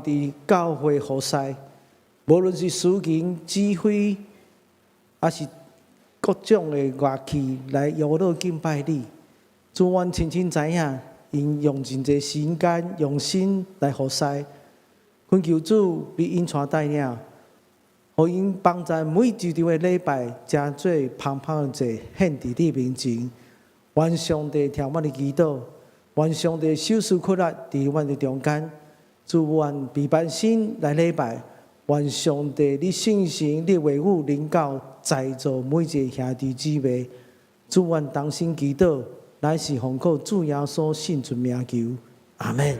伫教会活塞，无论是司琴、指挥，还是各种的乐器来娱乐敬拜你。主，阮清清知影，因用真侪时间、用心来活塞。恳求主你引带带领，互因放在每一场的礼拜，真做芳芳者献伫你面前。愿上帝听阮的祈祷，愿上帝手术困难伫阮的中间。主愿陪伴心来礼拜，愿上帝你圣神、你话语领导在座每一个兄弟姊妹。主愿同心祈祷，乃是奉靠主耶稣圣尊名求，阿门。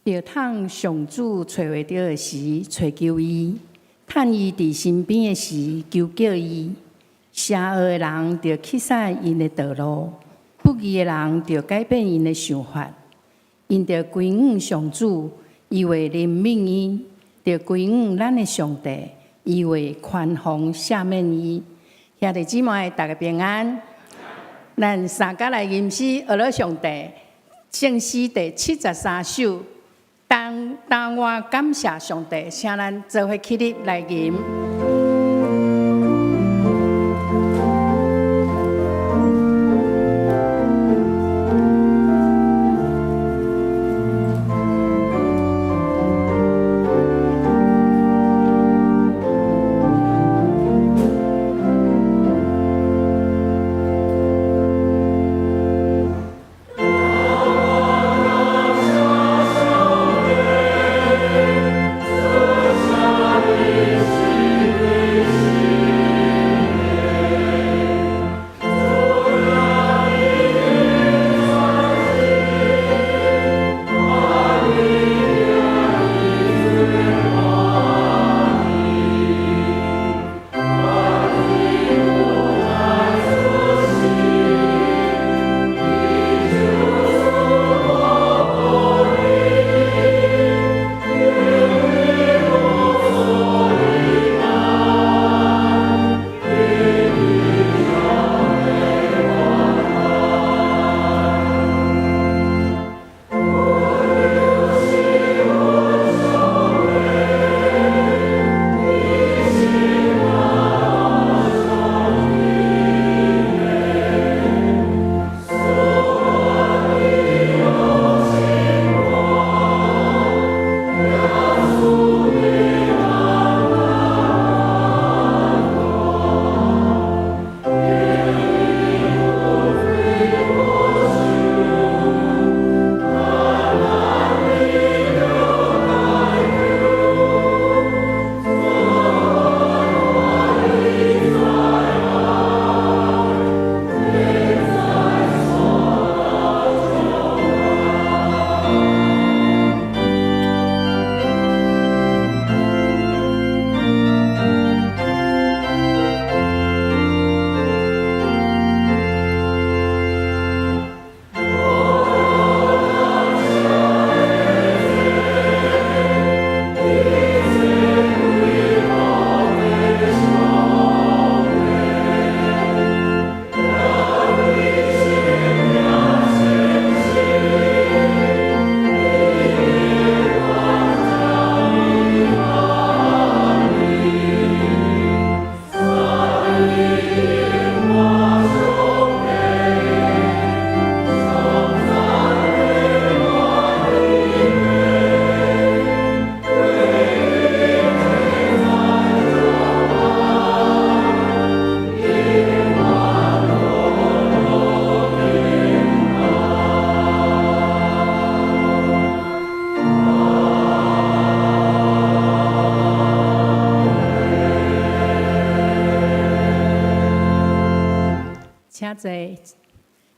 着趁上主找袂到的时找求伊，趁伊伫身边的时求叫伊。邪恶的人着去使因的道路，不义的人着改变因的想法。因着归向上主，伊会怜悯伊；着归向咱的上帝，伊会宽宏赦免伊。兄弟姊妹，大家平安。咱三甲来吟诗，学了上帝圣诗第73首。当我感谢上帝，请咱做伙起立来吟。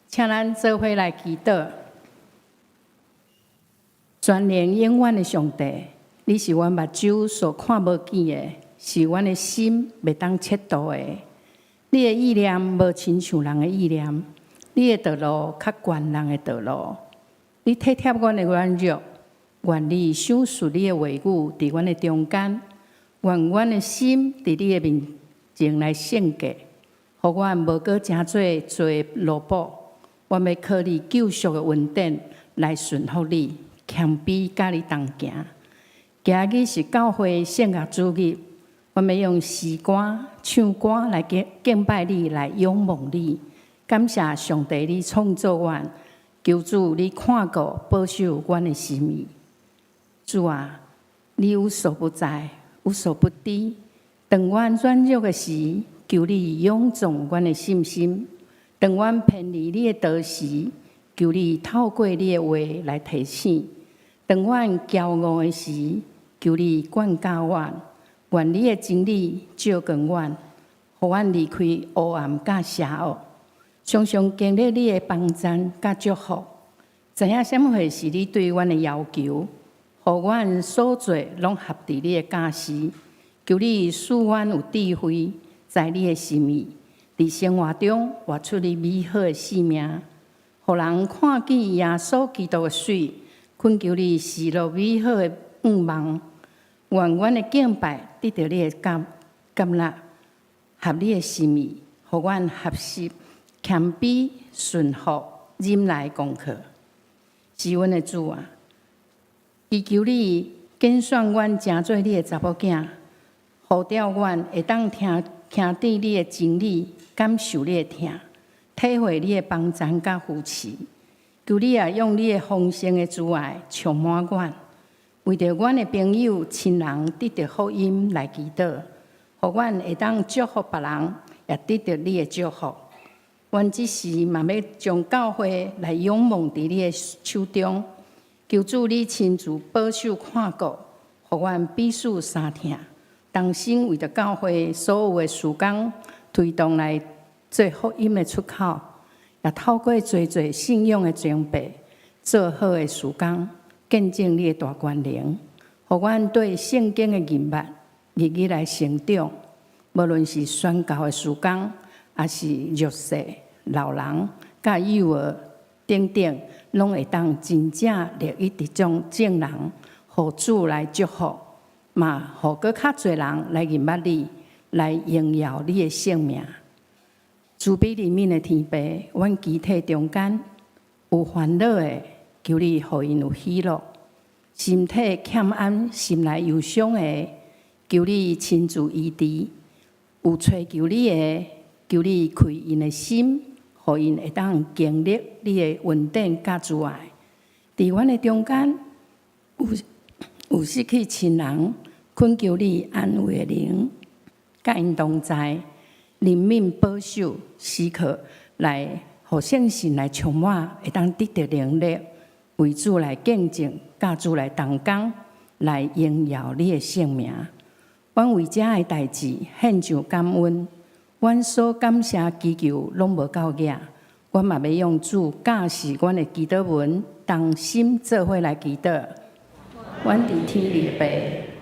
请咱做伙来祈祷。全能永远的上帝，你是阮目睭所看无见的，是阮的心袂当测度的。你的意念无亲像人的意念，你的道路较悬人的道路。你体贴阮的软弱，愿你赏赐你的话语伫阮的中间，愿阮的心伫你的面前来圣洁，互阮无过真做萝卜。阮要靠你救赎的恩典来顺服你，谦卑甲你同行。今日是教会圣乐主日，阮要用诗歌、唱歌来敬拜你，来仰望你。感谢上帝，你创造阮，求主你看顾保守阮的心意。主啊，你无所不在，无所不知。当阮软弱的时，求你勇壮阮的信心。当阮偏离你的道时，求你透过你的话来提醒；当阮骄傲的时，求你管教阮。愿你的真理照光阮，互阮离开黑暗甲邪恶，常常经历你的帮助甲祝福。知影什么是你对阮的要求？互阮所做拢合伫你的教示，求你赐阮有智慧，在你的心意，伫生活中活出你美好的生命，互人看见耶稣基督的水，恳求你赐落美好的愿望，愿阮的敬拜得到你的感纳，合你的心意，互阮合适、谦卑、顺服、忍耐功课。是阮的主啊！祈求你拣选阮成做你的查某囝，呼召阮会当听见你的真理，感受你的疼，体会你的帮助甲扶持。求你也用你的丰盛的慈爱充满阮，为着阮的朋友、亲人得到福音来祈祷，互阮会当祝福别人，也得到你的祝福。阮只是嘛要将教会来仰望伫你的手中。求主你亲自保守看顾，互阮彼此相听，同心为着教会所有的事工推动来做福音的出口，也透过做信仰的装备，做好的事工，见证你的大权能，互阮对圣经的认捌日日来成长。无论是宣教的事工，还是弱势、老人、甲幼儿等等。拢会当真正立于伫种正人，互主来祝福，嘛互搁较侪人来认捌你，来荣耀你的圣名。慈悲怜悯的天父，阮集体中间有烦恼的，求你互因有喜乐；身体欠安、心内忧伤的，求你亲自医治；有追求你的，求你开因的心。互因会当经历你的稳定甲慈爱，伫阮的中间有失去亲人，恳求你安慰的灵，甲因同在，怜悯保守，时刻来互圣神来充满，会当得到能力，为主来见证，甲主来同工，来荣耀你的圣名。阮为遮的代志献上感恩。阮所感谢祈求拢无够额，阮嘛要用主教示阮的祈祷文，同心做伙来祈祷。阮伫天立白，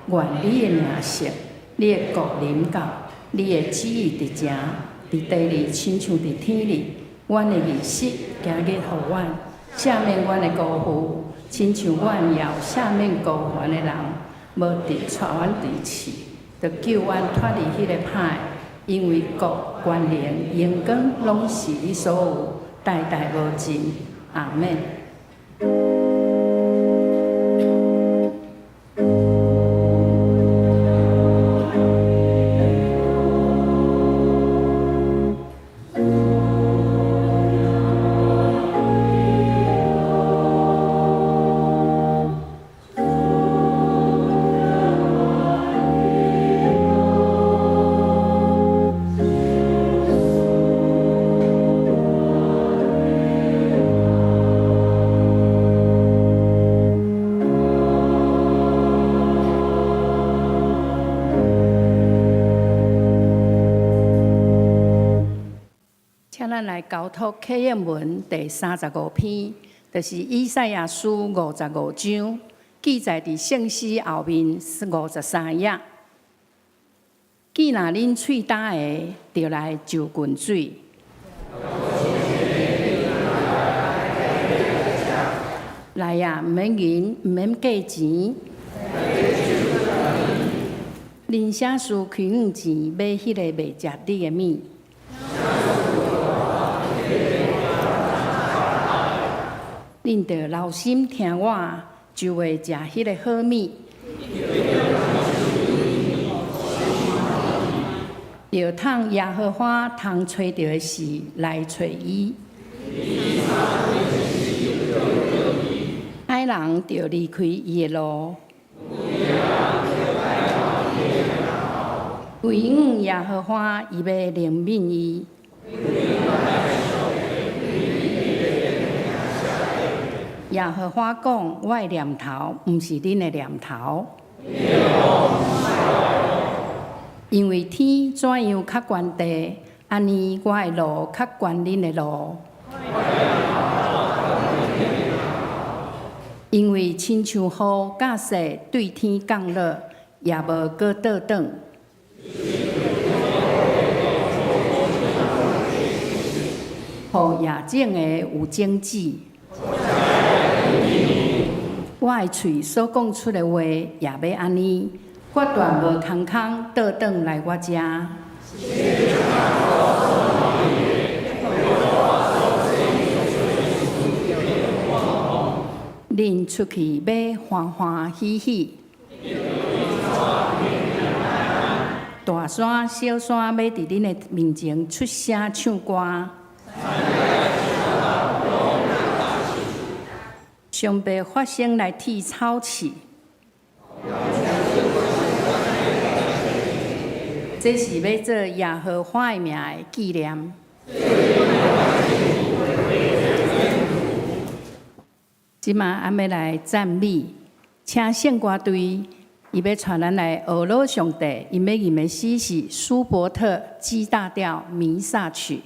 愿你的名圣，你的国临到，你的旨意伫遮，伫地里亲像伫天里。阮的日息今日互阮，赦免阮的辜负，亲像阮也有赦免辜负阮的人，无伫带阮离去，着救阮脱离迄个歹。因为国、权能、荣光，拢是你所有，代代无尽。阿免。咱来交托启应文第35篇，就是以赛亚书55章，记载伫圣诗后面53页。既若恁喙焦的，就来就近水。来呀，毋免银，毋免价钱。恁写书开5钱，买迄个袂食你的米。恁着留心听我，就会食迄个好米。着通耶和华通找着的事来找伊。歹人着离开伊的路。为因耶和华伊要怜悯伊。耶和华讲：我的念头毋是恁的念头，因为天怎样较悬地，安尼我的路较悬恁的路。因因为亲像雨甲雪对天降落，也无搁倒转。互夜静的有精志。我的喙所讲出的话，也要安尼，决断无空空倒转来我遮。恁出去要欢欢喜喜，大山小山要伫恁的面前出声唱歌。上辈发声来替草气，这是要做耶和华的名的纪念。即马俺要来赞美，请圣歌队，伊要传咱来俄罗上帝，伊要吟的诗是舒伯特 G 大调弥撒曲。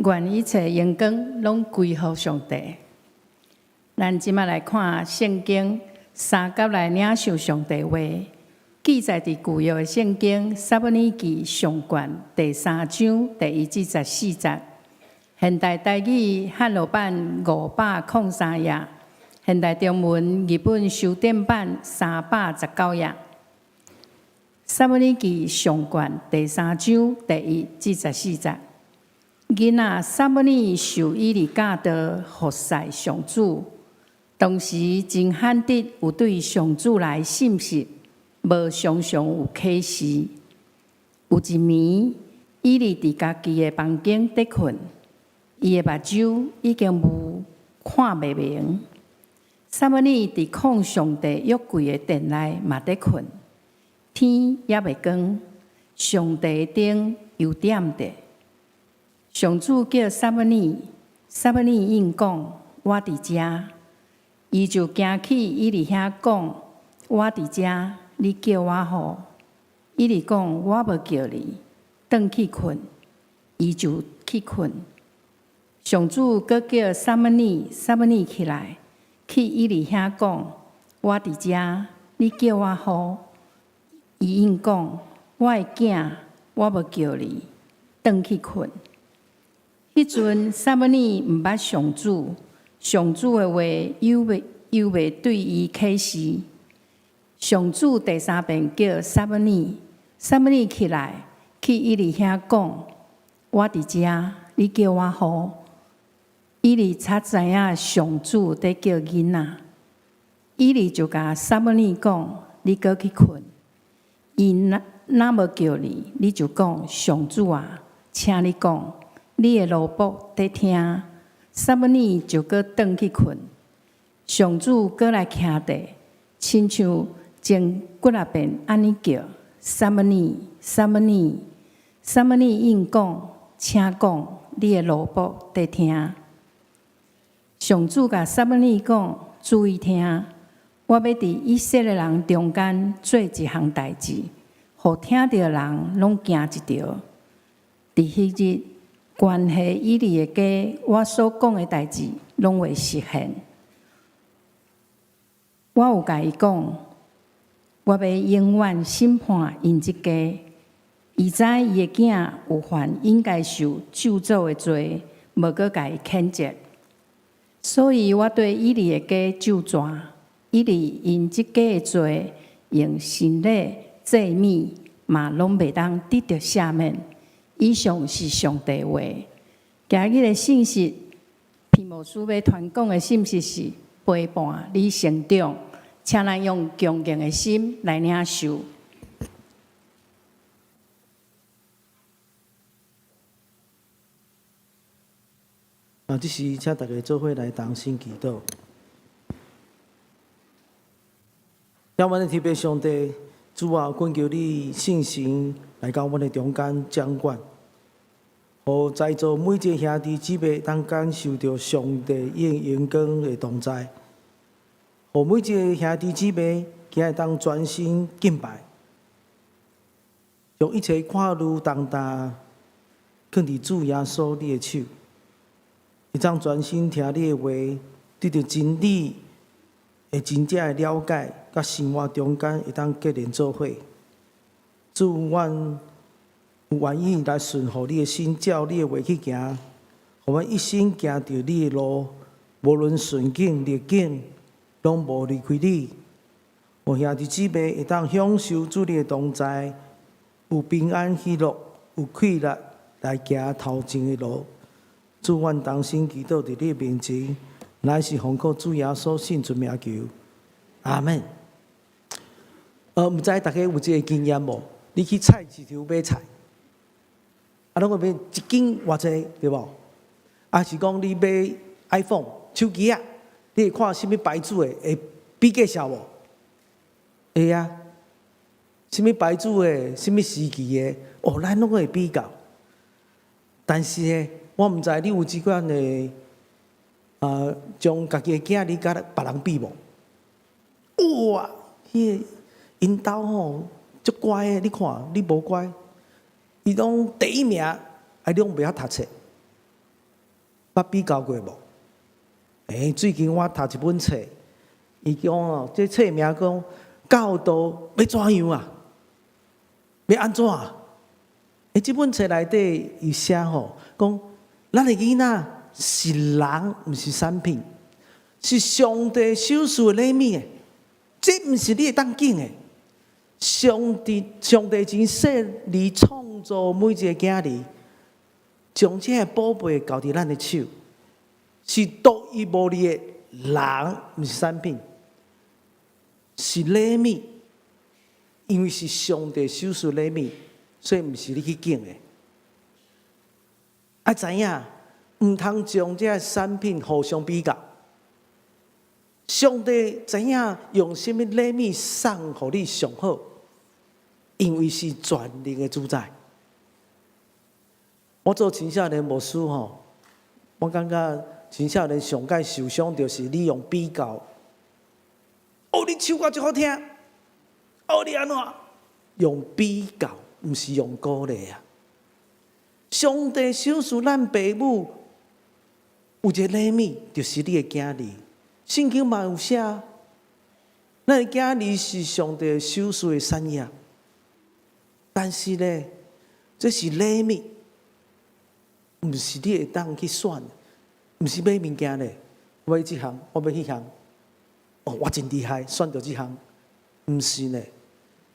愿一切荣光拢归乎上帝。咱即马来看圣经，三甲来领受上帝话，记载伫旧约的圣经撒母耳记上卷第3章第1至14节。现代台语汉语版503页，现代中文日本修订版319页。撒母耳记上卷第3章第1至14节。囡仔撒母耳受以利教导服侍上主，当时真罕得有对上主来信息，无常常有启示。有一暝，以利伫家己的房间伫困，伊的目睭已经无看袂明。撒母耳伫抗上帝约柜的殿内嘛伫困，天也未光，上帝的灯又点着。上主叫撒母耳，撒母耳应讲：“我伫遮。”伊就行去以利遐讲：“我伫遮，你叫我好。”以利讲：“我无叫你，转去困。”伊就去困。上主阁叫撒母耳，撒母耳起来，去以利遐讲：“我伫遮，你叫我好。”伊应讲：“我的囝，我无叫你，转去困。”迄阵撒母耳毋捌上主，上主的话又未对伊启示。上主第3遍叫撒母耳，撒母耳起来，去以利遐讲：“我伫遮，你叫我好。”以利才知影上主在叫囡仔，以利就甲撒母耳讲：“你搁去困。伊若无叫你，你就讲：上主啊，请你讲。你的奴仆在听。”撒母耳就搁转去困。上主搁来徛地，亲像前几啊遍安尼叫：“撒母耳，撒母耳。”撒母耳应讲：“请讲，你的奴仆在听。”上主甲撒母耳讲：“注意听，我要伫以色列人中间做一项代志，互听到的人拢惊一条。伫迄日，关系以利的家，我所讲的代志拢会实现。我有甲伊讲，我要永远审判因即家。伊知伊的囝有犯应该受咒诅的罪，无搁甲伊谴责。所以我对以利的家咒詛，以利因即家的罪，用神礼祭米，嘛拢袂当得到赦免。”以上是上帝话。今日的信息，皮莫斯要传讲的信息是陪伴你成长，请咱用恭敬的心来领受。这时请大家做伙来同心祈祷。让阮的特别上帝，主啊，恳求你圣神来到阮的中间掌管。互在座每一个兄弟姊妹，当感受到上帝阳光的同在；互每一个兄弟姊妹，今日当专心敬拜，将一切看路重担，放伫主耶稣你的手，会当专心听你的话，对着真理会真正的了解，甲生活中间会当结连做伙。主，阮有愿意来顺服你的心，照你的话去行，互阮一生行着你的路，无论顺境逆境，拢无离开你。互兄弟姊妹会当享受主你的同在，有平安喜乐，有快乐来行头前的路。主，阮同心祈祷伫你面前，乃是奉靠主耶稣圣尊名求，阿门。毋知大家有这个经验无？你去菜市场买菜。拢会买一斤偌济，对无？啊是讲你买 iPhone 手机啊，你会看什么牌子的，会比介绍无？会啊，什么牌子的，什么时期的，哦，咱拢会比较。但是呢，我毋知你有即款的将家己的囝你甲别人比无？哇，因兜吼足乖的，你看你无乖。伊拢第1名，拢袂晓读册，捌比较过无？最近我读一本册，伊讲哦，这册名讲教导要怎样啊？要安怎啊？这本册内底有写吼，讲咱的囡仔是人，毋是产品，是上帝手术的礼物的，这毋是你会当拣的。上帝真设立创造每一个囝儿，将这个宝贝交伫咱的手，是独一无二的人，毋是产品，是礼物，因为是上帝手术礼物。所以，毋是你去拣的。啊，知影，毋通将这产品互相比较。上帝知影用什么礼物送互你上好，因为是全能的主宰。我做青少年牧师吼，我感觉青少年上界受伤，就是你用比较。哦，你唱歌真好听，哦，你安怎用比较？毋是用鼓励啊！上帝手术咱父母有一个礼物，就是你的囝儿。圣经嘛有写，咱的囝儿是上帝手术的产业。但是呢，这是礼物，毋是你会当去选，毋是买物件咧。我要这项，我要迄项。哦，我真厉害，选到这项，毋是呢。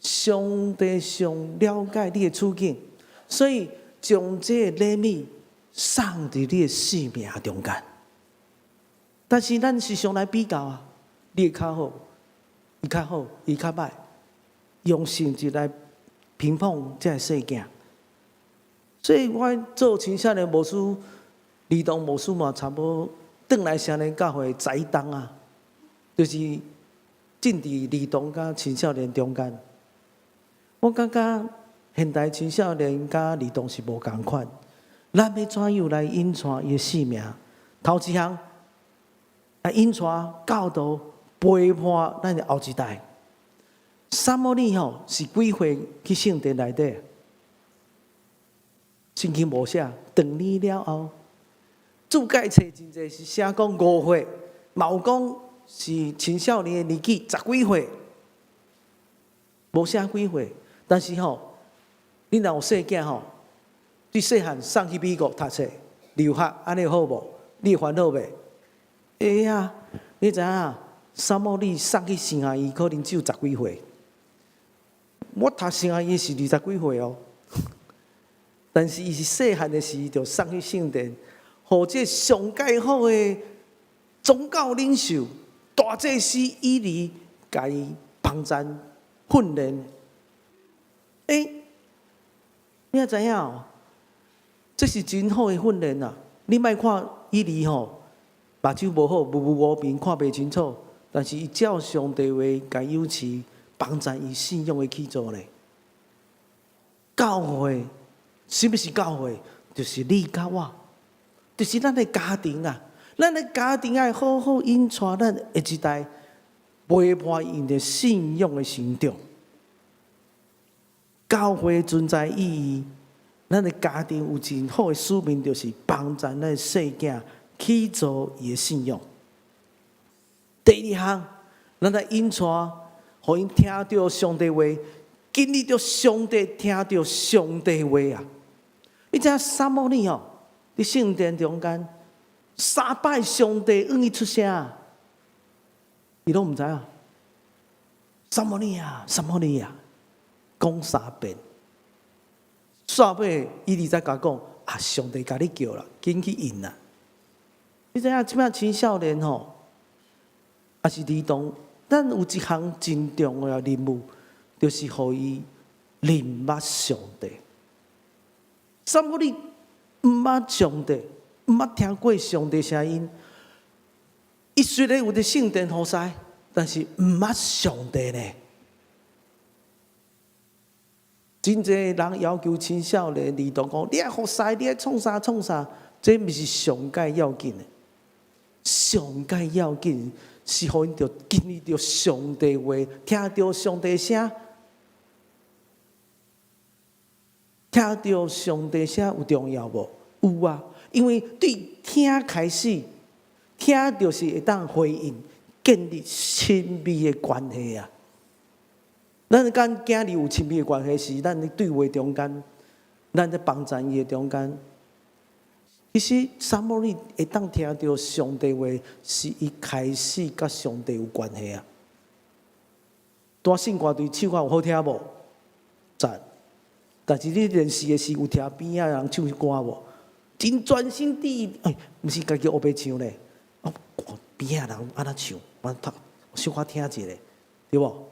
上帝上了解你的处境，所以将这个礼物送伫你的生命中间。但是咱时常来比较啊，你较好，伊较好，伊较歹，用成绩来评判这个世界。所以我做青少年牧师、儿童牧师嘛，差不多转来成年教会在当啊，就是进伫儿童甲青少年中间。我感觉现代青少年甲儿童是无共款，咱要怎样来引传伊的生命？头一项来引传教导陪伴咱的后一代。撒母耳吼是几岁去圣殿内底？圣经无写，长年了后，注解册真济是写讲5岁，嘛有讲是青少年的年纪10几岁，无写几岁。但是吼，你若有细囝吼，对细汉送去美国读册、留学，安尼好无？你烦恼袂？会啊！你知影，撒母耳送去圣下伊可能只有10几岁。我读圣下伊是20几岁哦，但是伊是细汉的时就送去圣殿，互这上介好的宗教领袖、大祭司以利，甲伊帮赞训练。你也知影哦，这是真好的训练啊！你莫看以利吼，目睭无好，无明，看袂清楚，但是伊照上帝话，甲有持帮助伊信仰的去做咧。教会，什么是教会？就是你甲我，就是咱的家庭啊！咱的家庭要好好引传咱下一代，陪伴因的信仰的成长。教会存在意义，咱的家庭有真好的使命，就是帮助咱的世界去做伊的信仰。第二项，咱来引传，互因听到上帝话，经历到上帝，听到上帝话啊！你知影撒母耳吼，伫圣殿中间3摆上帝愿意出声，伊拢毋知影。撒母耳啊，撒母耳啊！讲3遍，煞尾伊才甲讲啊，上帝甲你叫啦，紧去应啦。你知影即摆青少年吼，也是儿童，咱有一项真重要的任务，就是互伊认捌上帝。撒母耳毋捌上帝，毋捌听过上帝声音。伊虽然有伫圣殿好使，但是毋捌上帝呢。真济人要求青少年儿童讲，你爱服侍，你爱创啥创啥，这毋是上界要紧的。上界要紧是互因着经历着上帝话，听到上帝声，听到上帝声有重要无？有啊，因为对听开始，听就是会当回应，建立亲密的关系啊。咱跟囝儿有亲密的关系，是咱的对话中间，咱在帮助伊的中间。其实撒母耳会当听到上帝话，是伊开始甲上帝有关系啊。单信歌对唱歌有好听无？赞！但是你练习的时有听边仔人唱歌无？真专心地，毋是家己黑白唱咧，边仔人安怎唱，我小可听一下，对无？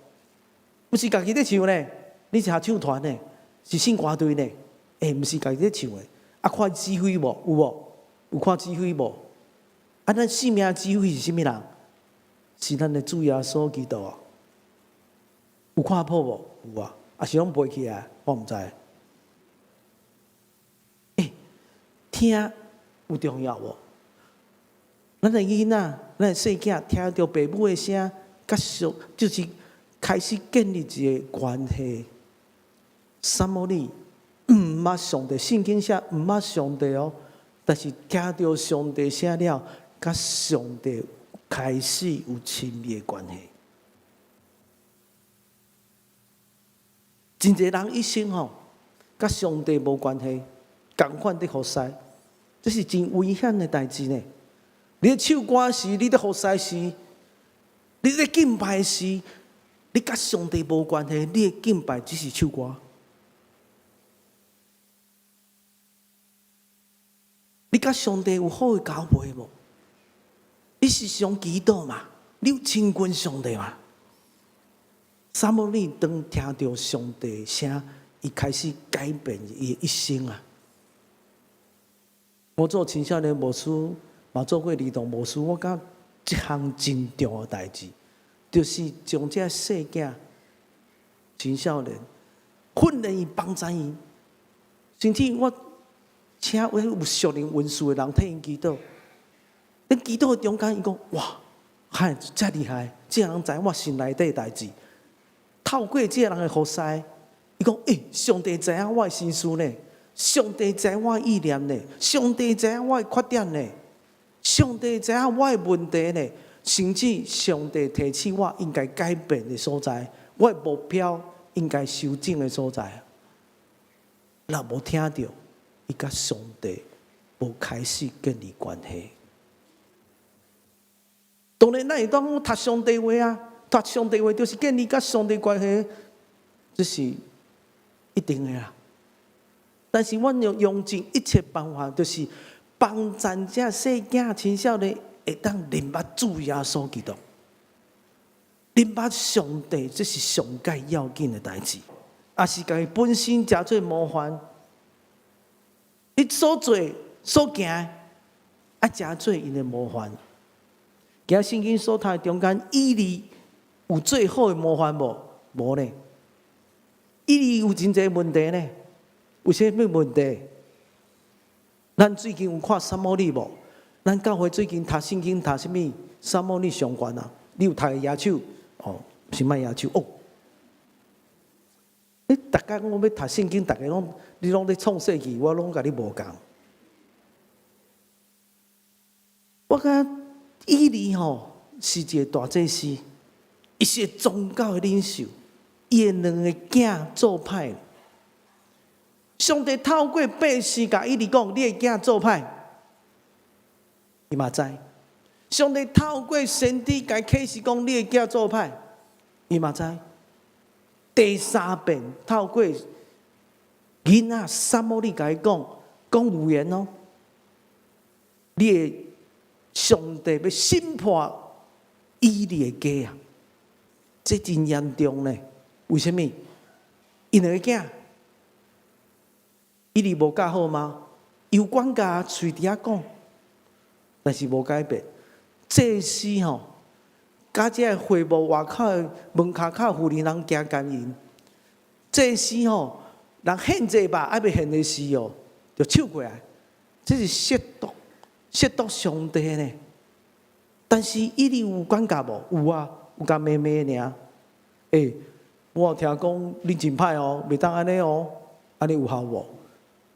毋是家己咧唱咧，你是合唱团咧，是信歌队咧，毋是家己咧唱诶。看指挥无？有无？有看指挥无？咱性命指挥是啥物人？是咱的主耶稣基督啊！有看谱无？有啊，是拢背起来，我毋知。听有重要无？咱的囡仔，咱的细囝听到爸母的声，甲上就是开始建立一个关系。撒母耳毋捌上帝，圣经写毋捌上帝哦，但是听到上帝声了，甲上帝开始有亲密的关系。真侪人一生甲上帝无关系，共款伫服侍，这是真危险的代志呢。你咧唱歌时，你咧服侍时，你咧敬拜时，你甲上帝无关系，你的敬拜只是唱歌。你甲上帝有好的交陪无？你是上基督嘛？你有亲近上帝嘛？撒母耳当听到上帝声，伊开始改变伊的一生啊！我做青少年牧师，嘛做过儿童牧师，我感一项真重要的代志，就是将这细囝、青少年训练伊、帮助伊，甚至我请有属灵文书的人替因祈祷。恁祈祷中间，伊讲哇，嗨，遮厉害！这人知我心内底的代志。透过这人的服侍，伊讲上帝知影我的心思呢，上帝知影我的意念呢，上帝知影我的缺点呢，上帝知影我的问题呢，甚至上帝提醒我应该改变的所在，我的目标应该修正的所在。若无听到，伊甲上帝无开始建立关系。当然，咱会当读上帝话啊。读上帝话就是建立甲上帝关系，这是一定的啦。但是，阮要用尽一切办法，就是帮助这细囝、青少年会当认捌主耶稣基督，认捌上帝，这是上界要紧的代志。也是家己本身诚做模范，你所做所行，诚做因的模范。今圣经所读中间，以利有最好的模范无？无呢。以利有真侪问题呢。有啥物问题？咱最近有看撒母耳无？咱教会最近读圣经读啥物？撒母耳上悬啊！你有读的野手？是卖野手哦。你逐工我要读圣经，逐个拢你拢咧创世纪，我拢甲你无共。我感以利是一个大祭司。伊是宗教的领袖，伊的两个囝做歹。上帝透过百姓甲伊讲，你的囝做歹，伊嘛知。上帝透过先知甲启示讲，你的囝做歹，伊嘛知。第三遍透过囡仔撒母耳甲伊讲预言哦，你的上帝要审判以利的家啊！这真严重呢？为什么？因两个囝，以利无教好吗？有管家随伫遐讲，但是无改变。祭司甲这会幕外口的门骹口妇人人行奸淫。祭司人献祭吧，还未献的时就抢过来，这是亵渎上帝呢。但是以利有管家无？有啊。有甲妹妹尔，我有听讲你真歹哦，袂当安尼哦，安尼有效无？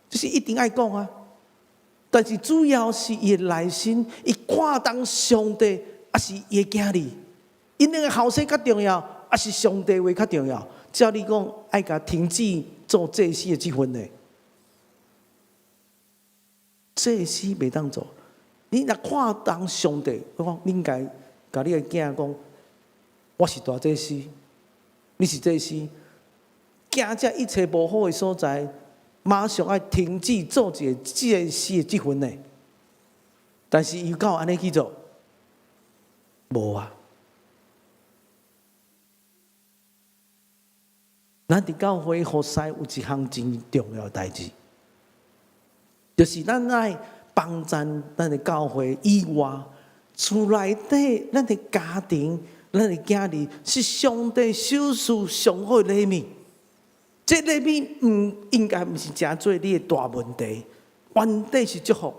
就是一定爱讲啊！但是主要是伊的内心，伊看重上帝，还是伊的囝儿？因两个后生较重要，还是上帝话较重要？照你讲，爱甲停止做祭司的这份呢？祭司袂当做。你若看重上帝，我讲你应该甲你的囝讲，我是大祭司，你是祭司，惊这一切无好的所在，马上爱停止做一个祭司的这份呢。但是伊敢有安尼去做？无啊。咱伫教会服侍有一项真重要的代志，就是咱爱帮助咱的教会以外，厝内底咱的家庭、咱的囝儿是上帝手术上好的礼物。这礼物应该毋是真做你的大问题，原底是祝福。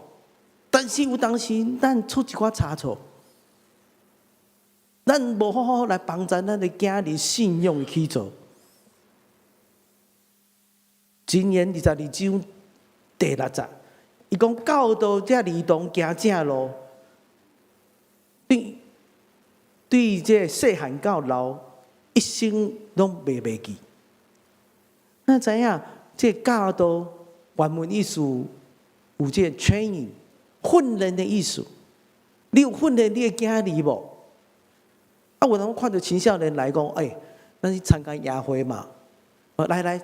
但是有当时咱出一寡差错，咱无好好来帮助咱的囝儿信仰的起做。今年22章第6节，伊讲教导这儿童行正路，对这细汉到老，一生拢袂忘记。那知影这教导原文意思有这 training 训练的意思。你有训练你的囝儿无？啊，有人看到青少年来讲，咱去参加夜会嘛，来。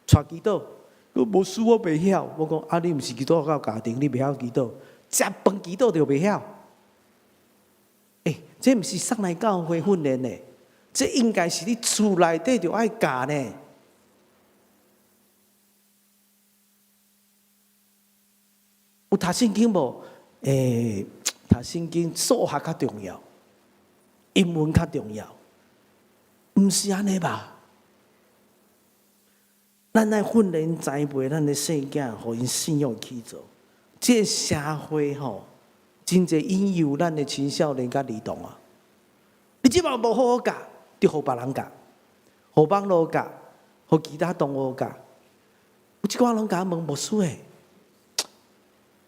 带祈祷，无事我袂晓。我讲啊，你毋是祈祷到家庭，你袂晓祈祷，食饭祈祷就袂晓。这毋是上来教会训练的，这应该是你厝内底就爱教呢。有读圣经无？读圣经数学较重要，英文较重要，毋是安尼吧？咱来训练栽培咱的细囝，互因信仰起做。这个社会真侪引诱咱的青少年甲儿童啊！你即摆无好好教，就互别人教，互网络教，互其他同学教。有一寡人甲我问牧师诶，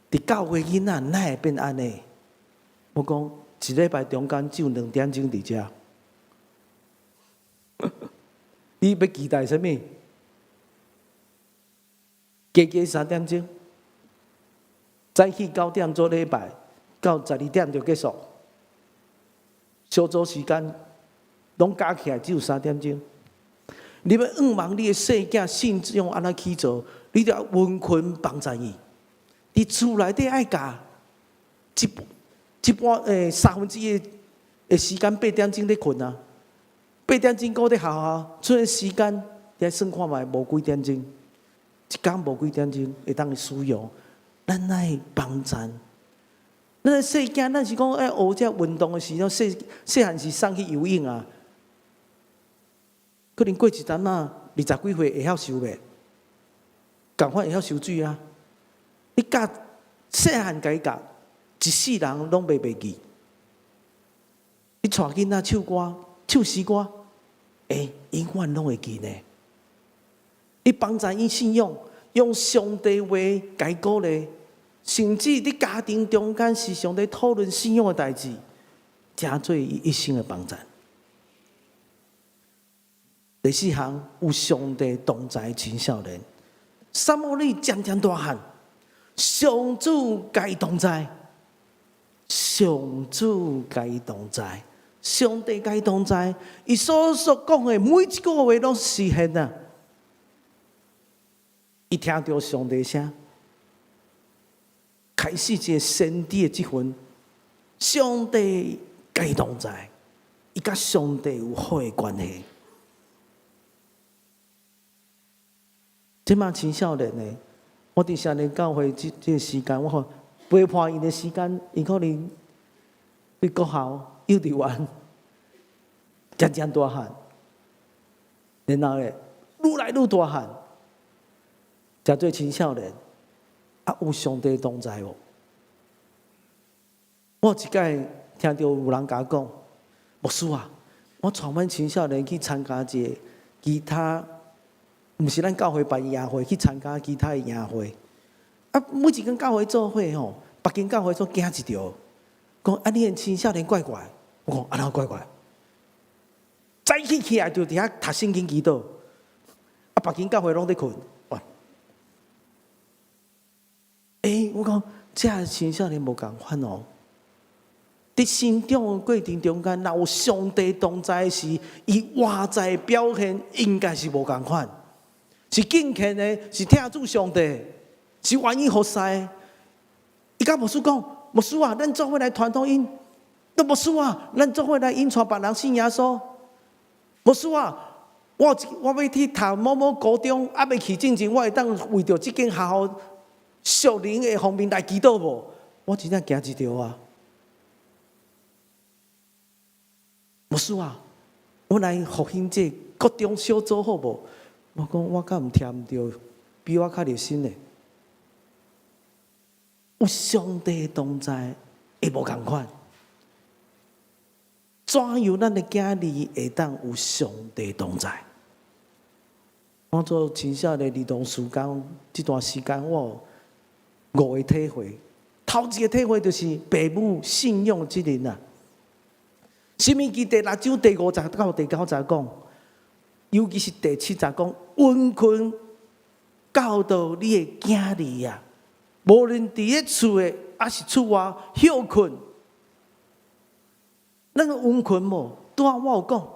伫教会囡仔哪会变安尼？我讲一礼拜中间只有2点钟伫遮，你要期待什么？加3点钟，早起9点做礼拜，到12点就结束。小组时间拢加起来只有3点钟。你要仰望你的细囝信用安怎去做，你就要温困帮助伊。你厝内底爱教一半1/3的时间8点钟在困啊，8点钟搁在学校，剩的时间你算看卖无几点钟。一天无几点钟会当使用，咱爱帮助。咱的细囝，咱是讲爱学这运动的时候，细汉是送去游泳啊。可能过一阵啊，20几岁会晓游袂？同款会晓游水啊。你教细汉甲伊教，一世人拢袂记。你带囡仔唱歌、唱诗歌，永远拢会记呢。你帮助伊信仰，用上帝话解鼓励，甚至你家庭中间时常在讨论信仰的代志，真做伊一生的帮助。第4项，有上帝同在青少年。撒母耳渐渐大汉，上主甲伊同在，上主甲伊同在，上帝甲伊同在，伊所讲的每一个话拢实现啊！伊听到上帝声，开始一个先知的这份，上帝甲伊同在，伊甲上帝有好的关系。即马青少年呢，我伫少年教会这个时间，我陪伴因的时间，伊可能对国校、幼稚园渐渐大汉，然后咧愈来愈大汉。真做青少年，有上帝同在无？我有一摆听到有人甲我讲，牧师啊，我带阮青少年去参加一个其他，毋是咱教会办夜会，去参加其他的夜会。每一间教会做伙吼，别间教会所惊一条，讲啊，你的青少年怪怪，我讲啊，哪怪怪？早起来就伫遐读圣经祈祷，啊，别间教会拢在困。哇！我讲这青少年无共款哦。伫成长的过程中间，若有上帝同在时，伊外在的表现应该是无共款，是敬虔的，是听主上帝，是愿意服侍。伊甲牧师讲：“牧师啊，咱做伙来传福音。”那牧师啊，咱做伙来引传别人信耶稣。牧师啊，我要去读某某高中，还未去进前，我会当为着这间学校属灵的方面来祈祷无？我真正惊一条啊！牧师啊，我来复兴这各中小组好无？我讲我敢毋听毋着，比我较热心的。有上帝同在，会无共款。怎样咱的囝儿会当有上帝同在？我做青少年儿童时间这段时间，我有5个体会。头一个体会就是父母信仰的责任啊。申命记第6章第50到第90讲，尤其是第70讲，温困教导你的囝儿啊，无论伫咧厝的还是厝外休困。咱个温困无，拄仔我有讲，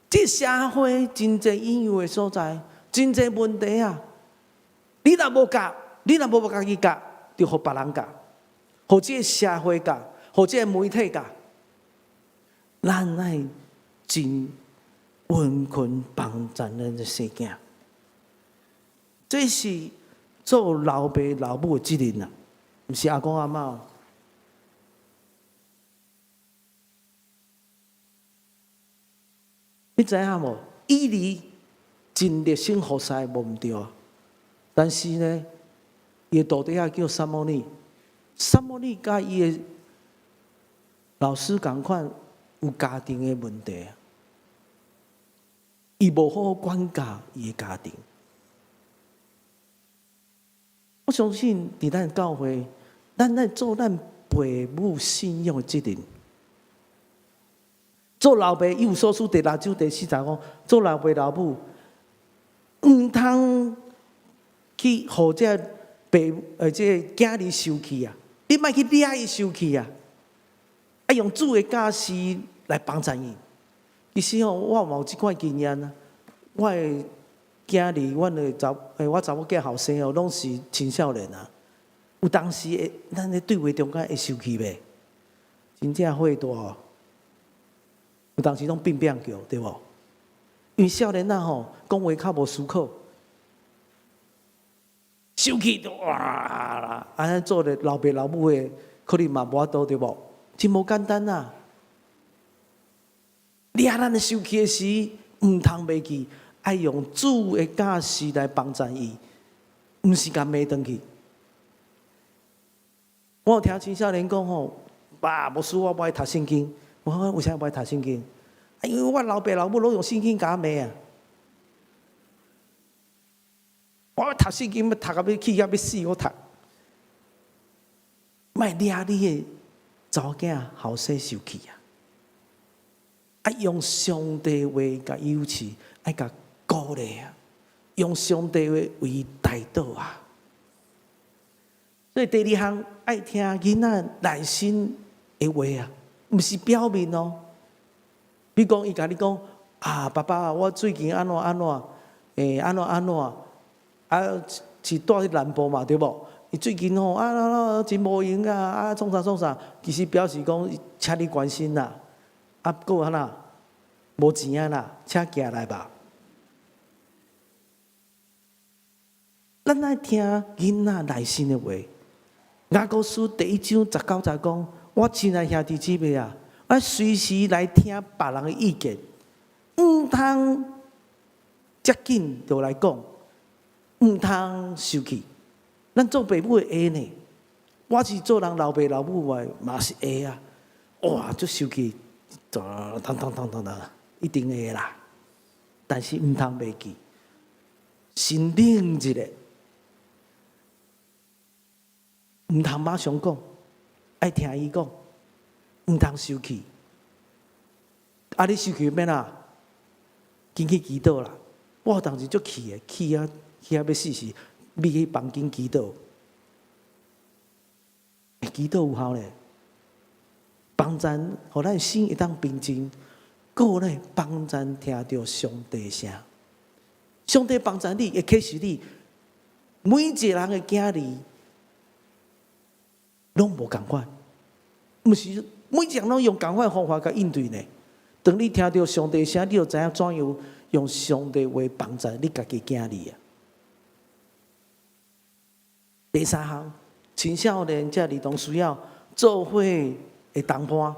这社会真侪隐忧的所在，真侪问题啊。你若无教，你若无家己教，就互别人教，互这个社会教，互这个媒体教。咱爱真温困帮咱的生囝，这是做老爸老母的责任啊，毋是阿公阿嬷。你知影无？以利真热心服侍无毋对啊，但是呢，伊到底下叫撒母耳，撒母耳甲伊的老师共款。有家庭的问题，伊无好好管教伊的家庭。我相信伫咱教会，咱来做咱父母信仰的责任。做老爸，伊有所书第6章第40讲，做老爸老母，毋通去互这这囝儿受气啊！你莫去掠伊受气啊！啊，用主的教示来帮助伊。其实吼，我嘛有即款经验啊。我的囝儿，我查某囝后生哦，拢是青少年啊。有当时会，咱咧对话中间会生气袂？真正火大哦。有当时拢变叫，对无？因为少年仔吼，讲话较无思考，生气就哇啦，安尼做咧老爸老母的，可能嘛无法度，对无？真无简单啊！你啊，咱生气的时，毋通袂记，爱用主的教示来帮助伊，毋是甲骂转去。我有听青少年讲吼，爸，牧师，我不爱读圣经。我讲为啥不爱读圣经？因为我老爸老母拢用圣经甲我骂啊！我要读圣经，要读到要气要死，我读。莫掠你的查某囝后生受气啊！爱用上帝话甲优持，爱甲鼓励啊！用上帝话为伊带导啊！所以第2项爱听囡仔内心的话啊，毋是表面哦。比如讲，伊甲你讲啊，爸爸，我最近安怎，安怎，啊，是住伫南部嘛，对无？伊最近吼真无闲啊，创啥，其实表示讲，请你关心啦，啊，还有哪无钱啊啦，请寄来吧。咱爱听囡仔内心的话。雅各书第1章19节讲：我亲爱兄弟姊妹啊，我随时来听别人的意见，毋通接紧就来讲，毋通生气。咱做父母的会呢，我是做人老爸老母的嘛是会啊。哇，就生气，当，一定会啦。但是毋通袂记，先冷一下。毋通马上讲，爱听伊讲，毋通生气。啊，你生气免啊？紧去祈祷啦！我有当时足气的，气啊要死死，咪去房间祈祷。祈祷有效咧，帮咱互咱心会当平静，个咧帮咱听到上帝声。上帝帮咱你，会启示你，每一个人的囝儿拢无共款，毋是每一个人拢用共款方法甲应对呢。当你听到上帝声，你就知影怎样用上帝话帮助你家己囝儿啊。第三项，青少年这儿童需要做伙的同伴。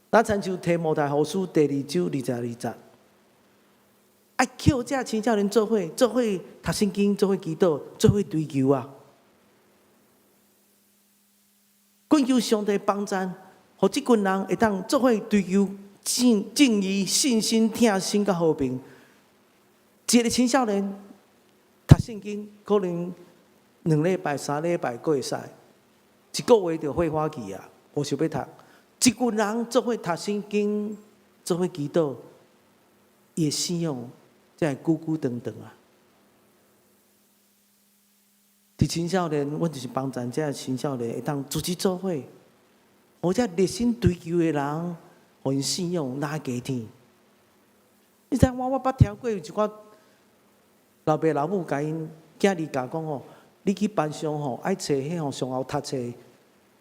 咱参照提摩太后书第2章20节，爱叫这青少年做伙读圣经，做伙祈祷，做伙追求啊！恳求上帝帮助，互这群人会当做伙追求正义、信心、疼心甲和平。一个青少年读圣经，可能2礼拜、3礼拜过会使，一个月就火花去啊！无想要读。一群人做伙读圣经，做伙祈祷，伊的信仰才会久久长长啊！伫青少年，阮就是帮助这青少年会当组织做伙，互这热心追求的人，互因信仰拉高天。你知我捌听过有一寡老爸老母甲因囝儿讲吼，你去班上吼，爱找迄吼上后读册，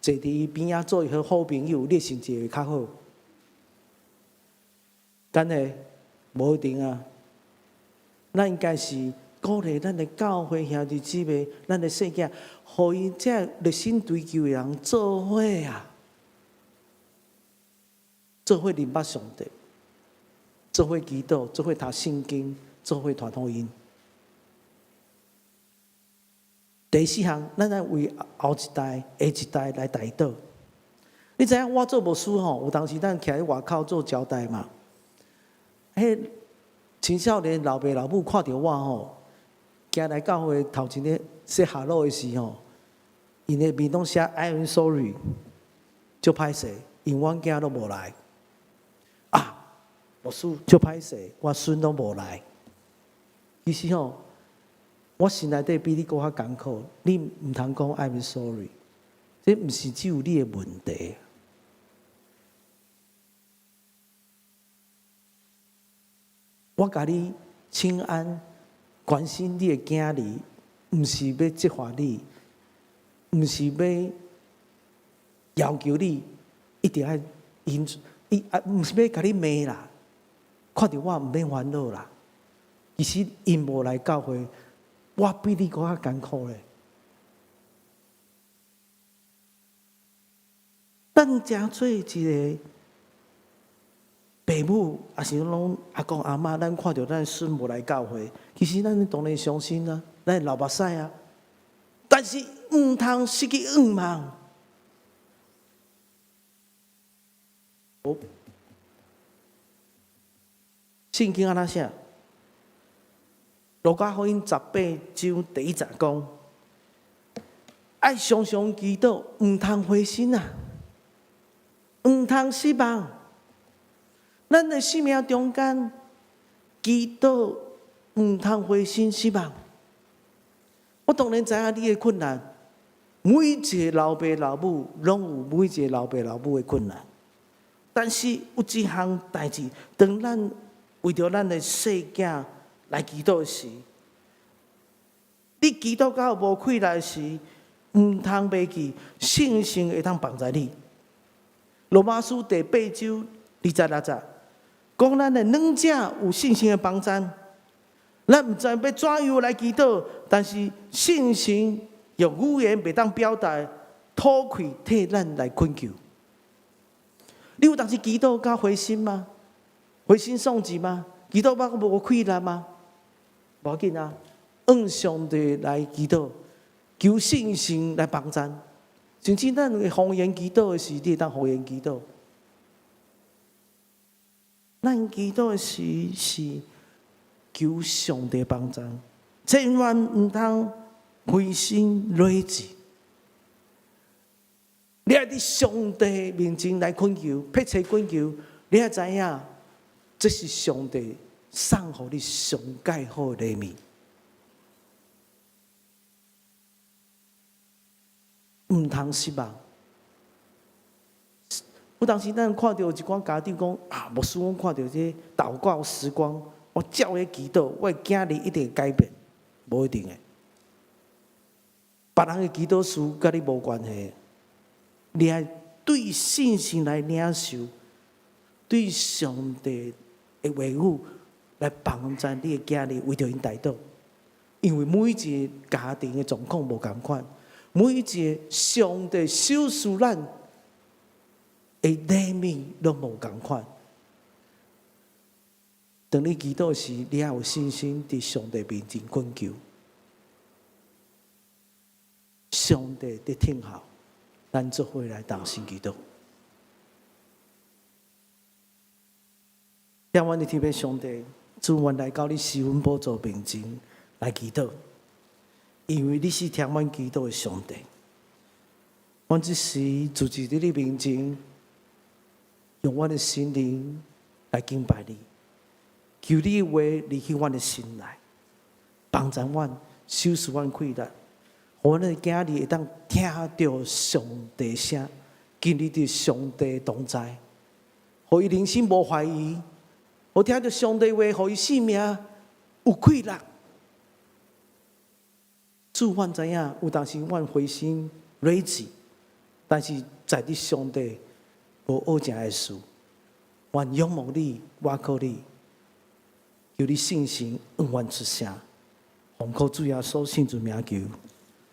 坐伫边仔做伊好朋友，你成绩会较好。但是无一定啊，咱应该是鼓励咱的教会兄弟姊妹，咱的世界，互因这热心追求的人做伙啊，做伙认捌上帝，做伙祈祷，做伙读圣经，做伙传福音。第4项，咱要为后一代、下一代来代祷。你知影我做牧师吼，有当时咱徛喺外口做招待嘛，迄青少年老爸老母看到我吼，行来教会头前咧说hello的时候，因的面拢写 I'm sorry， 足歹势，因阮囝都无来。啊，牧师足歹势，我孙都无来。其实吼，我心内底比你搁较艰苦，你毋通讲 I'm sorry， 这毋是只有你的问题。我甲你请安，关心你的囝儿，毋是要责罚你，毋是要求你一定要毋是要甲你骂啦。看到我毋免烦恼啦。其实因无来教会，我比你搁较艰苦咧。咱诚做一个父母，也是拢阿公阿嬷，咱看到咱孙无来教会，其实咱当然伤心啊，咱会流目屎啊。但是毋通失去愿望。圣经安怎写？路加福音18章第1节讲：爱常常祈祷，毋通灰心啊，毋通失望。咱的生命中间，祈祷毋通灰心失望。我当然知影你的困难，每一个老爸老母拢有每一个老爸老母的困难。但是有一项代志，当咱为着咱的细囝来祈祷时，你祈祷到无气力时，毋通忘记圣神会当帮助你。罗马书第8章26节，讲咱的软者有信心的帮助。咱毋知要怎样来祈祷，但是信心用语言袂当表达，吐气替咱来恳求。你有当时祈祷到灰心吗？灰心丧志吗？祈祷到无气力吗？无要紧啊，向上帝来祈祷，求信心来帮助。甚至咱的方言祈祷的时，你会当方言祈祷。咱祈祷的时是求上帝帮助，千万毋通灰心累志。你要伫上帝面前来恳求，迫切恳求，你要知影，这是上帝送予你上介好的礼物。唔通失望。有当时咱看到一寡家长讲啊，牧师，我看到这祷告时光，我照迄祈祷，我的囝儿一定会改变，无一定的。别人的祈祷书甲你无关系，你要对信心来领受，对上帝的话语来帮助你的囝儿为着因代祷，因为每一个家庭的状况无同款。每一个上帝小事咱的礼物都无同款。当你祈祷时，你要有信心伫上帝面前恳求，上帝伫听候，咱做伙来同心祈祷。让阮的天父上帝，主阮来到你施恩宝座面前来祈祷。因为你是听阮祈祷的上帝，阮这时就伫你的面前，用阮的心灵来敬拜你，求你的话入去阮的心内，帮助阮，收拾阮困难，互阮的囝儿会当听到上帝的声，经历到上帝的同在，互伊人生无怀疑，互听到上帝话，互伊性命有快乐。主，阮知影有当时阮灰心累志，但是在你上帝无恶正的事，阮仰望你，我靠你，求你信心恩阮出声，奉靠主耶稣圣主名求，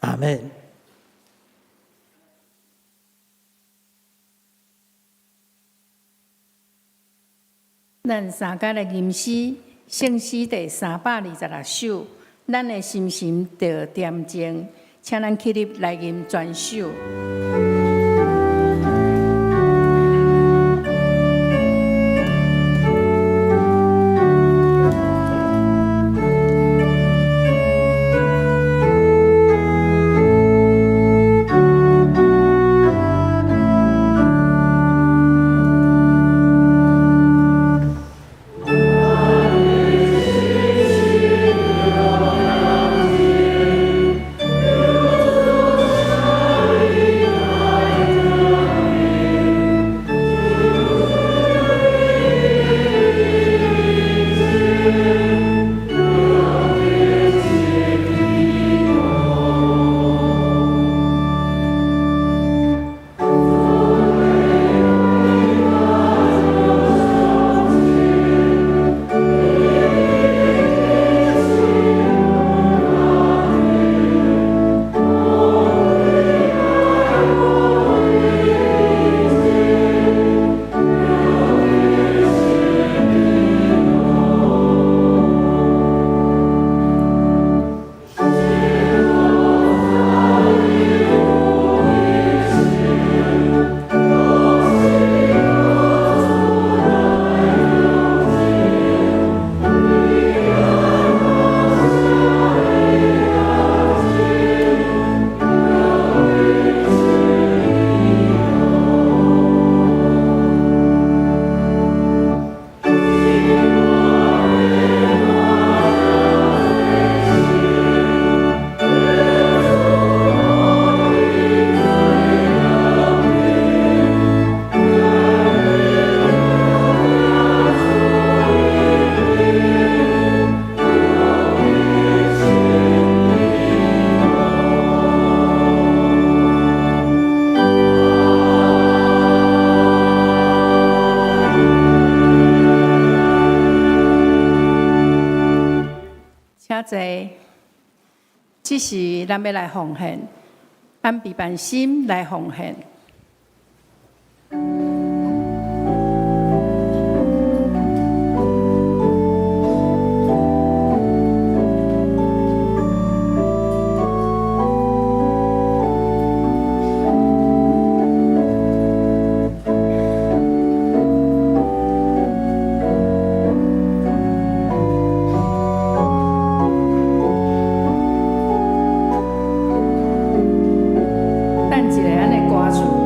阿门。咱三家的吟诗，圣诗第326首。咱的心神着恬静，请咱起立来吟全首。坐，这是咱要来奉献，按备办心来奉献。等一下，安尼歌曲。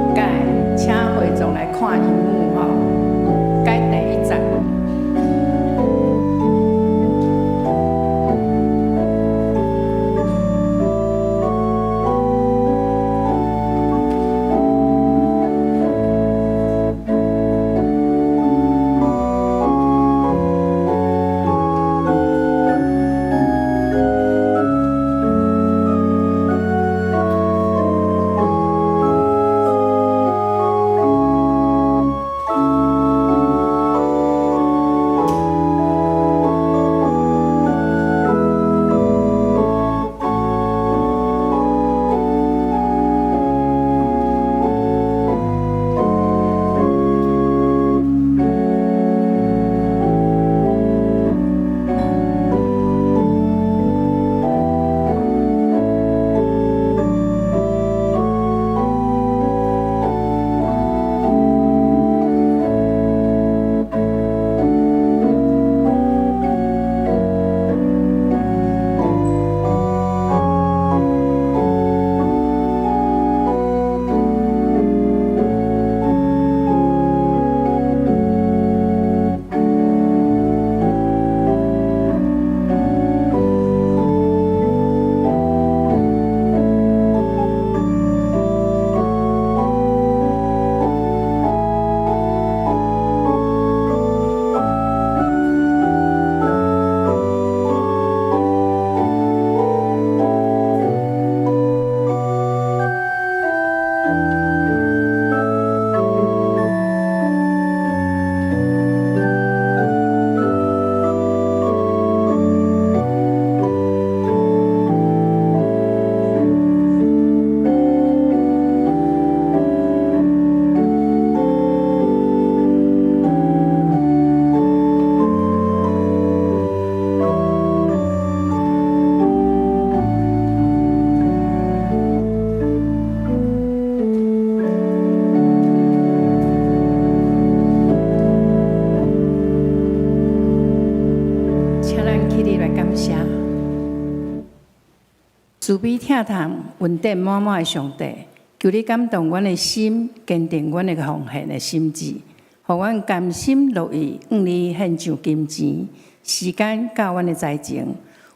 慈悲疼痛、恩典满满的上帝，求你感动阮的心，坚定阮的奉献的心志，互阮甘心乐意向你献上金钱、时间、甲阮的财情，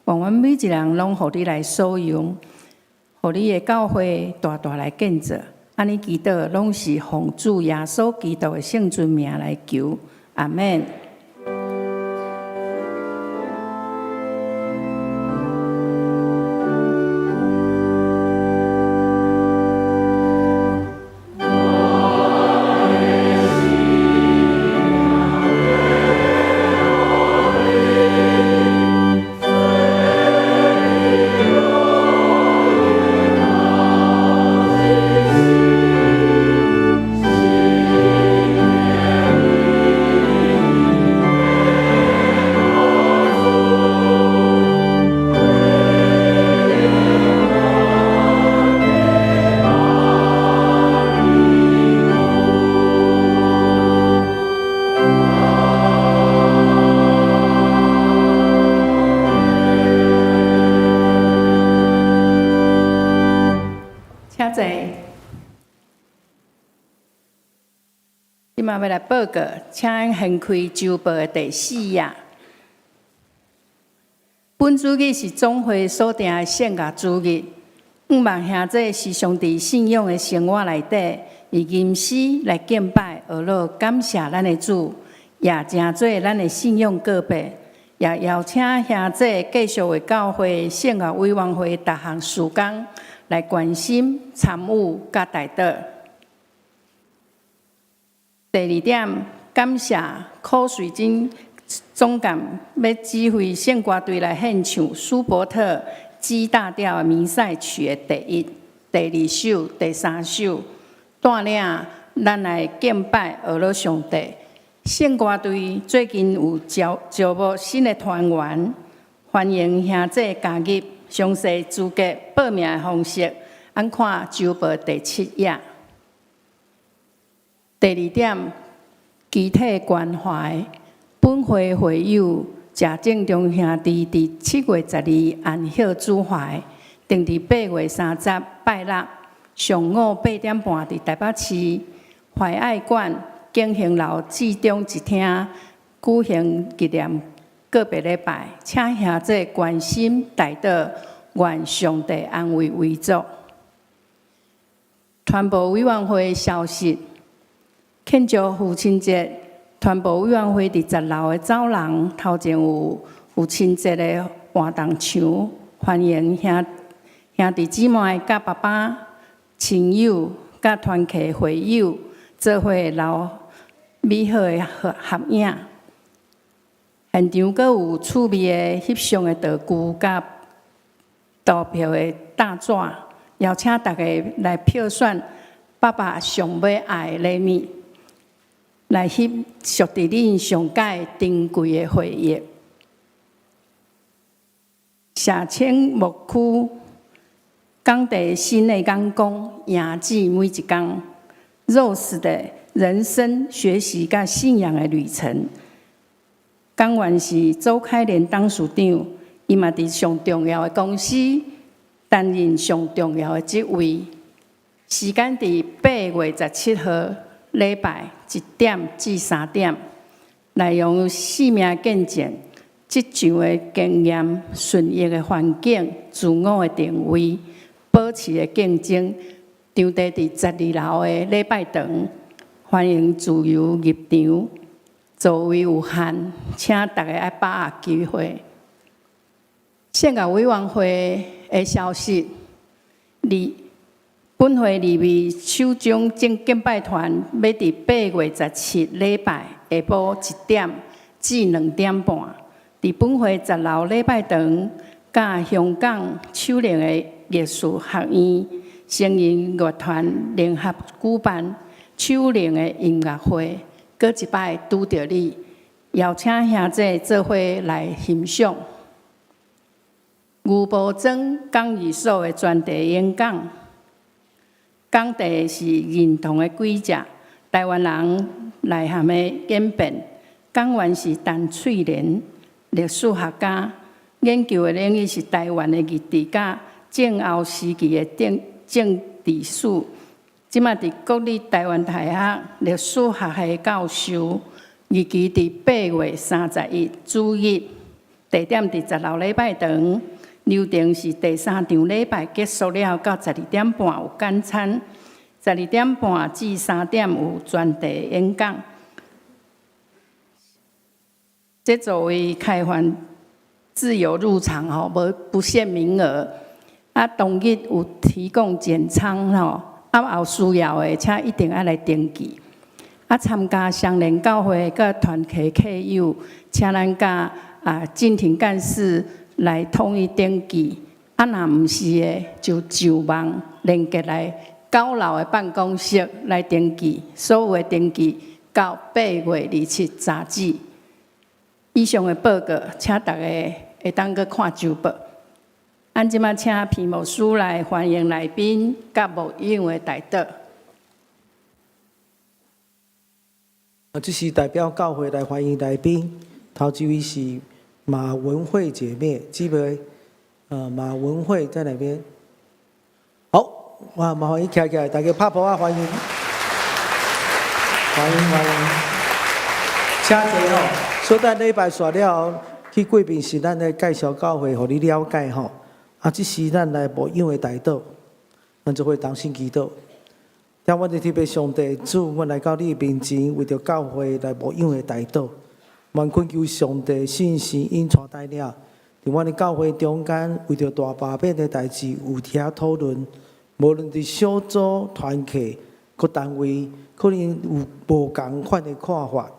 愿阮每一人拢互你来所用，互你的教会大大来建造。安尼祈祷，拢是奉主耶稣基督的圣尊名来求，阿门。今嘛要来报告，请掀开周报的第4页。本主日是总会所定的圣雅主日，5万兄弟是上帝信仰的生活内底，以吟诗来敬拜、学乐、感谢咱的主，也正做咱的信仰告别。也邀请兄弟继续为教会圣雅委员会各项事工来关心、参与、甲带导。第2点，感谢柯水晶总监要指挥圣歌队来献唱舒伯特 G 大调弥赛曲的第1、第2首、第3首，带领咱来敬拜俄罗上帝。圣歌队最近有招募新的团员，欢迎兄弟加入。详细资格、报名的方式，按看周报第7页。第2点，集体关怀。本会会友谢正中兄弟伫7月12安歇主怀，定伫8月30拜六上午8点半伫台北市怀爱馆景兴楼至中一厅举行纪念告别礼拜，请兄弟关心带导，愿上帝安慰为主。团部委员会消息，庆祝父亲节，团部委员会伫10楼的走廊头前有父亲节的活动场，欢迎兄弟姊妹、甲爸爸、亲友、甲团契会友做伙留美好的合影。现场阁有趣味的翕相的道具，甲投票的大纸，邀请大家来票选爸爸上要爱的礼物，来翕属伫恁上界珍贵的回忆。社青牧区工地新的工工，迎接每一天，Rose 的人生学习甲信仰的旅程。工员是周开莲董事长，伊嘛伫上重要的公司担任上重要的职位。时间伫8月17号礼拜1点至3点，内容4名见证，职场的经验、顺益的环境、自我的定位、保持的竞争。场地伫12楼的礼拜堂，欢迎自由入场。座位有限，请大家要把握机会。圣雅委员会的消息，本会立委首长正敬拜团要伫8月17礼拜下晡1点至2点半，伫本会10楼礼拜堂，甲香港手灵的艺术学院声音乐团联合举办手灵的音乐会。过一摆拄到你，邀请兄弟做伙来欣赏。吴伯珍讲义所的专题演讲，讲题是认同的规则，台湾人内涵的演变。讲员是陈翠莲，历史学家，研究的领域是台湾的议题甲战后时期的政治史，即马伫国立台湾大学历史学系教授，预期伫8月31主日，地点伫16礼拜堂，流程是第3场礼拜结束了，到12点半有简餐，12点半至3点有专题演讲。这座位开放自由入场吼，不限名额。啊，当日有提供简餐吼，啊后需要的，请一定要来登记。啊，参加相连教会甲团契客友，请咱甲进庭干事来统一登记。啊，若毋是的，就上网连接来9楼的办公室来登记。所有的登记到8月27早止。以上的报告，请大家会当去看周报。咱即马请屏幕师来欢迎来宾，甲无用的代祷。这是代表教会来欢迎来宾。头一位是马文慧姐妹，姊妹，马文慧在哪边？好，哇，麻烦你起来，大家拍拍啊，欢迎，欢迎，欢迎，请坐吼。所等礼拜煞了，去贵宾是咱来介绍教会，互你了解吼。啊，这是咱来无用的代祷，咱就会同心祈祷。听阮的特别上帝主，阮来到你面前，为着教会来无用的代祷，愿恳求上帝信心引带带领，伫阮的教会中间，为着大百变的代志有听讨论，无论伫小组、团契、各单位，可能有无共款的看法。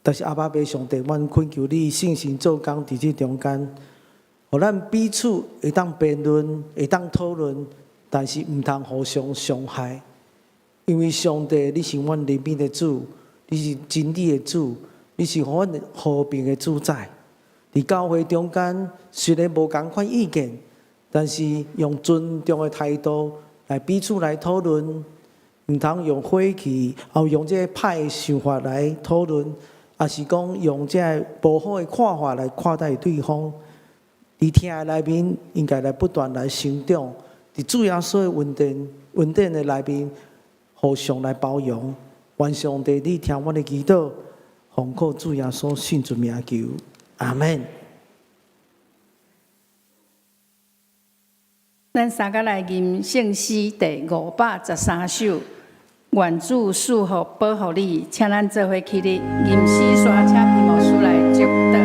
但是阿爸爸上帝，阮恳求你信心做工伫这中间，互咱彼此会当辩论，会当讨论，但是毋通互相伤害。因为上帝，你是阮人民的主，你是真理的主，你是互阮和平的主宰。伫教会中间，虽然无共款意见，但是用尊重的态度来彼此来讨论，毋通用火气，后用这歹的想法来讨论。也是讲用这无好的看法来看待对方，伫听的内面应该来不断来成长，伫主耶稣的稳定的内面，互相来包容。愿上帝你听我的祈祷，奉靠主耶稣圣主名求，阿门。咱三个来吟圣诗第513首。愿主赐福保护你，请咱做伙起立，吟诗刷请屏幕师来接导。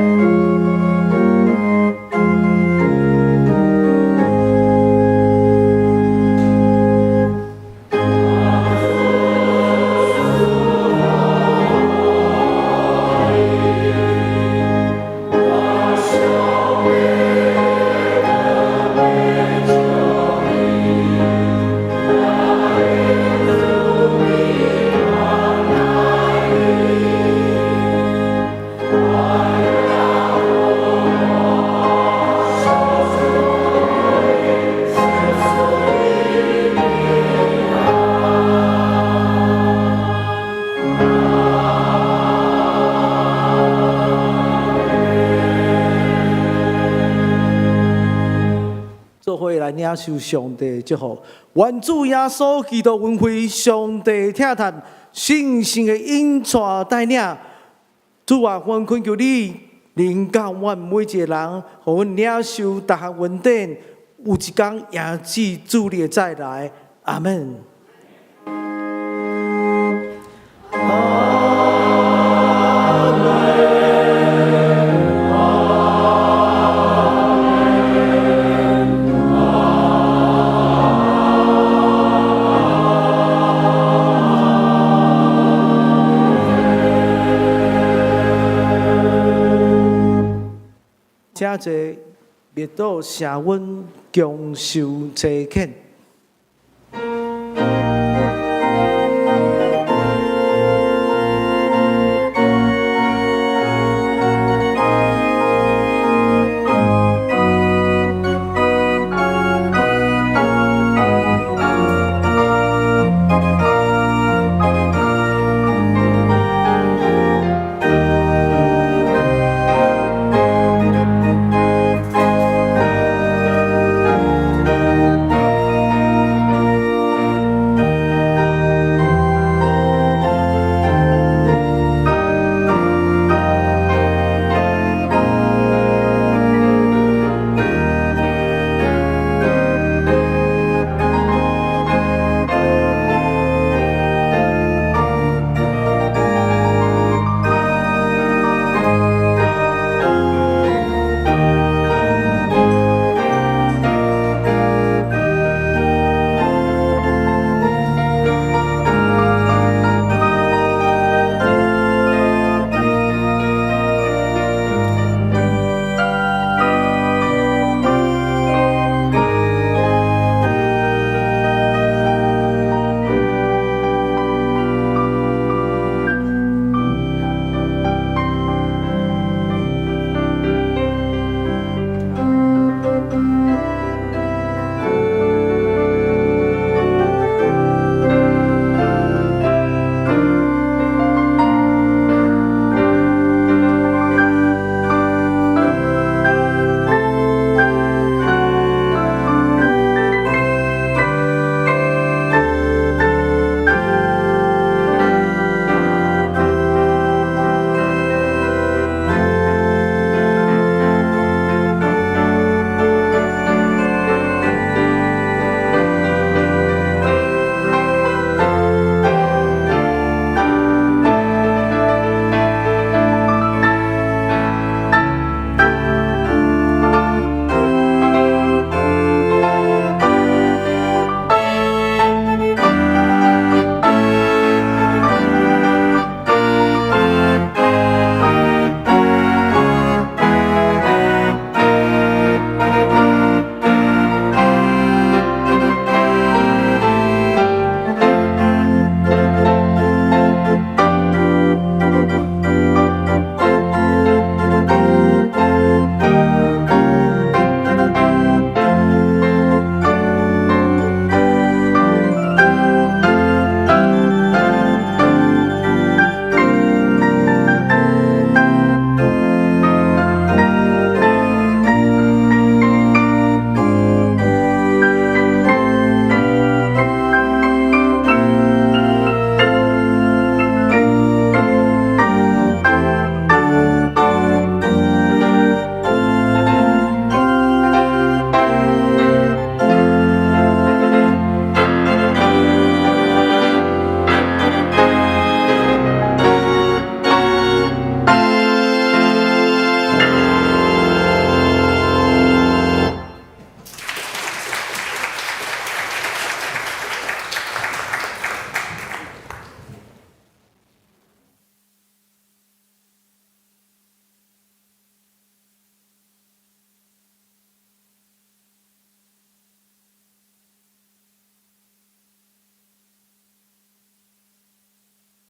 领受上帝祝福，愿主耶稣基督恩惠，上帝听谈信心的引带带领。主啊，阮恳求你，领教阮每一个人，互阮领受逐项恩典，有一天也是主你的再来。阿门。请坐，灭倒社温，共受祭献。